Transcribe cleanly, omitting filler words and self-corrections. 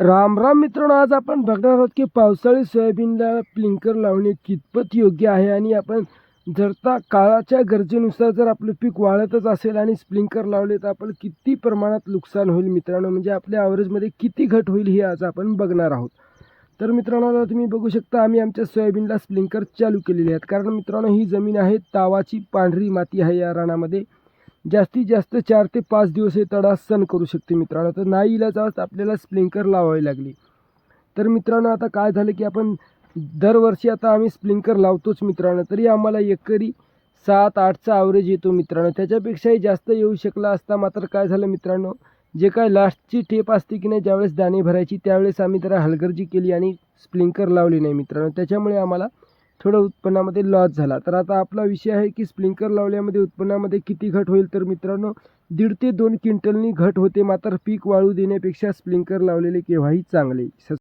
राम राम मित्रांनो, आज आपण बघणार आहोत की पावसाळी सोयाबीनला स्प्रिंकलर लावणे कितपत योग्य आहे आणि आपण जर काळाच्या गरजेनुसार जर आपलं पीक वाढतच असेल आणि स्प्रिंकलर लावले तर आपण किती प्रमाणात नुकसान होईल मित्रांनो, म्हणजे आपल्या ॲव्हरेजमध्ये किती घट होईल हे आज आपण बघणार आहोत. तर मित्रांनो, आता तुम्ही बघू शकता आम्ही आमच्या सोयाबीनला स्प्रिंकलर चालू केलेले आहेत, कारण मित्रांनो ही जमीन आहे तावाची पांढरी माती आहे. या रानामध्ये जास्तीत जास्त 4 ते 5 दिवस हे तडा सण करू शकते मित्रांनो. तर नाईलाजात आपल्याला स्प्रिंकलर लावावी लागली. तर मित्रांनो, आता काय झालं की आपण दरवर्षी आता आम्ही स्प्रिंकलर लावतोच मित्रांनो, तरी आम्हाला एकरी 7-8चा ॲव्हरेज येतो मित्रांनो. त्याच्यापेक्षाही जास्त येऊ शकला असता, मात्र काय झालं मित्रांनो, जे काय लास्टची टेप असते की नाही, ज्यावेळेस दाणे भरायची त्यावेळेस आम्ही जरा हलगर्जी केली आणि स्प्रिंकलर लावली नाही मित्रांनो. त्याच्यामुळे आम्हाला थोडं उत्पन्नामध्ये लॉस झाला. तर आता आपला विषय आहे की स्प्रिंकलर लावल्यामध्ये उत्पन्नामध्ये किती घट होईल. तर मित्रांनो, 1.5 ते 2 क्विंटलनी घट होते, मात्र पीक वाळू देण्यापेक्षा स्प्रिंकलर लावलेले केव्हाही चांगले.